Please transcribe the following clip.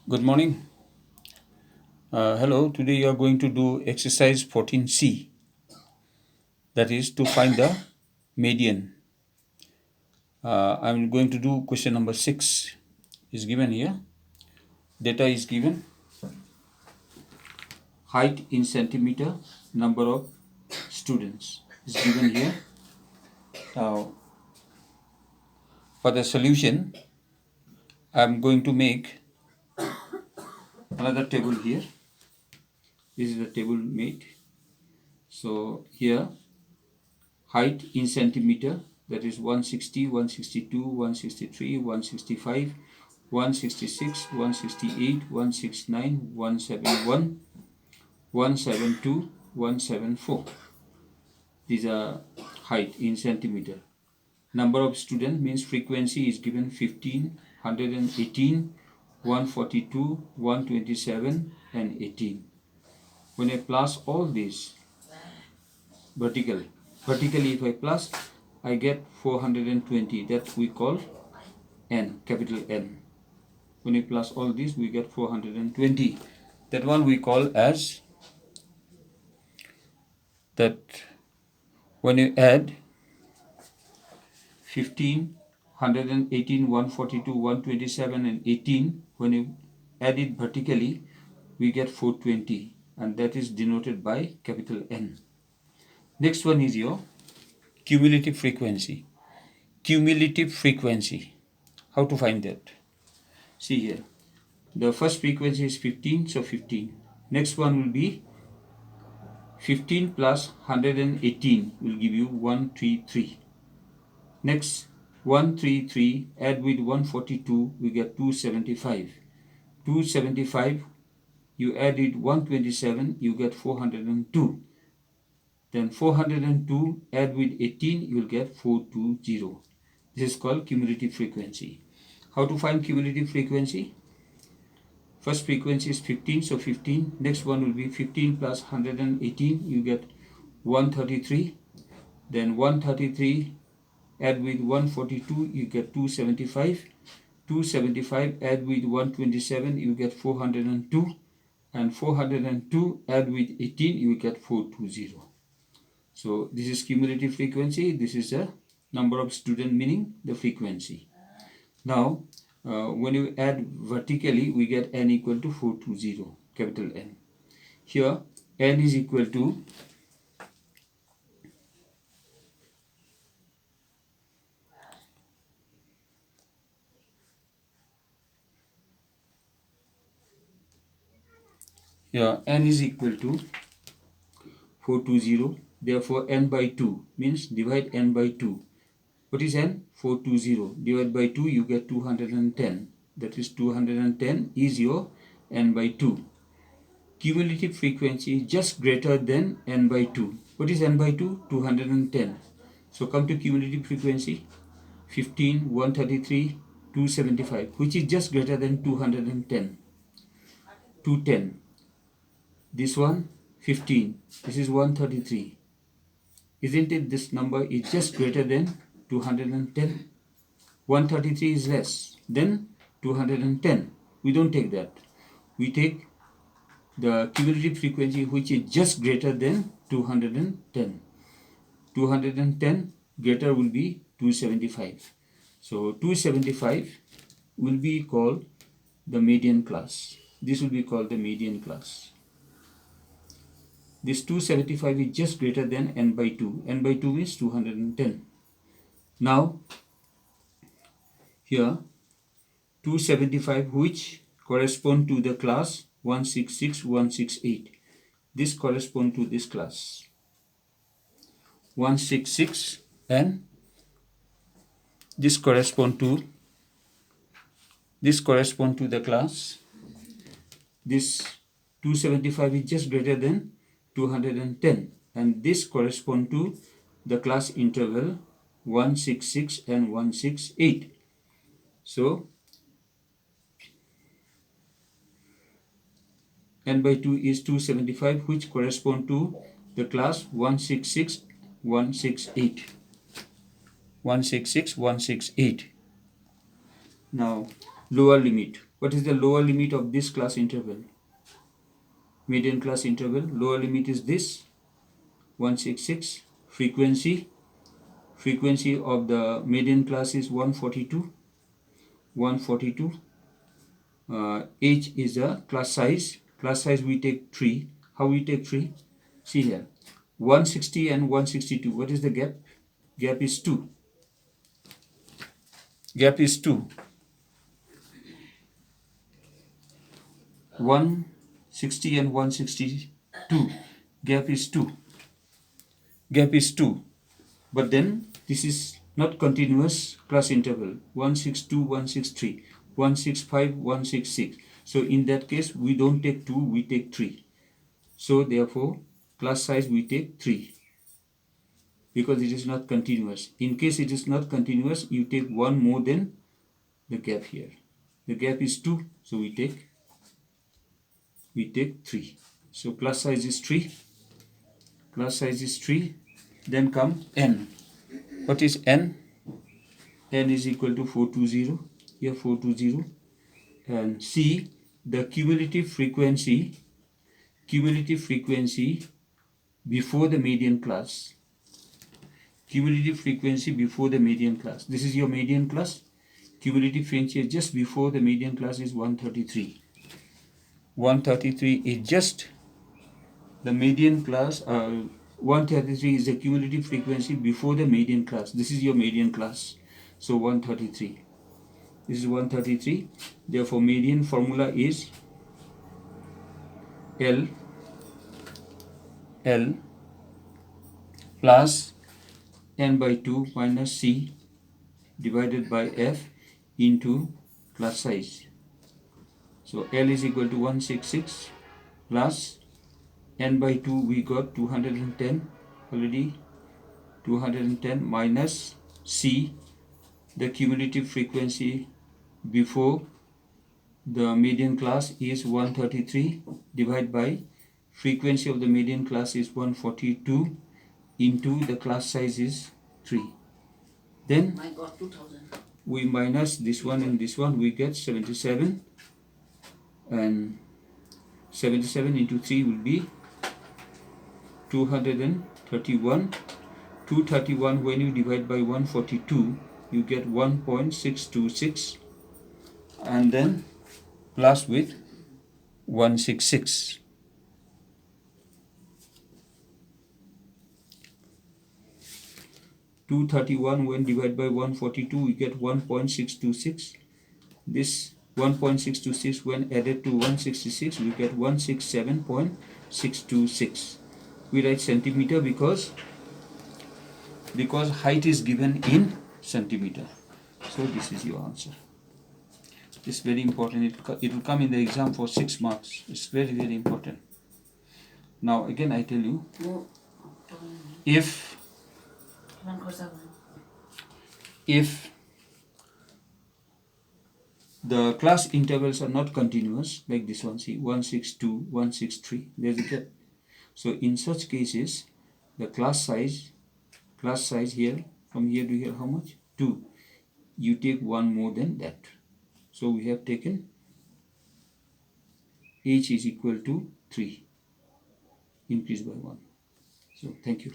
Good morning. Hello, today you are going to do exercise 14C, that is to find the median. I'm going to do question number 6 is given here. Data is given, height in centimeter, number of students is given here. Now, for the solution, I'm going to make another table here. This is the table made. So here, height in centimeter, that is 160, 162, 163, 165, 166, 168, 169, 171, 172, 174. These are height in centimeter. Number of students means frequency is given 15, 118, 142, 127 and 18. When I plus all these vertically if I plus, I get 420, that we call N, capital N. When we plus all these, we get 420. That one we call as, that when you add 15, 118, 142, 127 and 18, when you add it vertically, we get 420, and that is denoted by capital N. Next one is your cumulative frequency. Cumulative frequency. How to find that? See here. The first frequency is 15, so 15. Next one will be 15 plus 118 will give you 133. Next, 133 add with 142, we get 275. 275, you add it 127, you get 402. Then 402 add with 18, you will get 420. This is called cumulative frequency. How to find cumulative frequency? First frequency is 15, so 15. Next one will be 15 plus 118, you get 133. Then 133 add with 142, you get 275. 275 add with 127, you get 402. And 402 add with 18, you get 420. So this is cumulative frequency. This is the number of student, meaning the frequency. Now, when you add vertically, we get N equal to 420, capital N. Here, N is equal to N is equal to 420. Therefore, N by 2 means divide N by 2. What is N? 420. Divide by 2, you get 210. That is 210 is your N by 2. Cumulative frequency is just greater than N by 2. What is N by 2? 210. So come to cumulative frequency. 15, 133, 275, which is just greater than 210. 210. This one, 15. This is 133. Isn't it this number is just greater than 210? 133 is less than 210. We don't take that. We take the cumulative frequency which is just greater than 210. 210 greater will be 275. So 275 will be called the median class. This will be called the median class. This 275 is just greater than N by 2. N by 2 means 210. Now, here 275 which correspond to the class 166, 168. This correspond to this class 166, and this correspond to the class. This 275 is just greater than 210, and this correspond to the class interval 166 and 168. So N by 2 is 275, which correspond to the class 166, 168. 166, 168. Now, lower limit. What is the lower limit of this class interval? Median class interval, lower limit is this, 166. Frequency of the median class is 142. H is the class size. Class size we take 3. How we take 3? See here, 160 and 162. What is the gap? Gap is 2. Gap is 2. 160 and 162. Gap is 2. Gap is 2. But then this is not continuous class interval. 162, 163, 165, 166. So in that case, we don't take 2, we take 3. So therefore, class size we take 3. Because it is not continuous. In case it is not continuous, you take 1 more than the gap here. The gap is 2, so we take 3. So class size is 3. Class size is 3. Then come n. What is n? N is equal to 420. Here 420. And C, the cumulative frequency before the median class. Cumulative frequency before the median class. This is your median class. Cumulative frequency just before the median class is 133. 133 is just the median class. 133 is the cumulative frequency before the median class. This is your median class. So 133. This is 133. Therefore, median formula is L plus n by 2 minus C divided by F into class size. So L is equal to 166 plus n by 2 we got 210 already, 210 minus C, the cumulative frequency before the median class is 133 divided by frequency of the median class is 142 into the class size is 3. Then I got 2000. We minus this one and this one, we get 77, and 77 into 3 will be 231. 231 when you divide by 142 you get 1.626, and then plus with 166. When divided by 142 we get 1.626. This 1.626 when added to 166 we get 167.626. We write centimeter because height is given in centimeter. So this is your answer. It's very important. It will come in the exam for 6 marks. It's very, very important. Now again I tell you, if the class intervals are not continuous, like this one, see 162, 163, there's a gap. So in such cases, the class size here, from here to here, how much? 2. You take 1 more than that. So we have taken H is equal to 3, increase by 1. So thank you.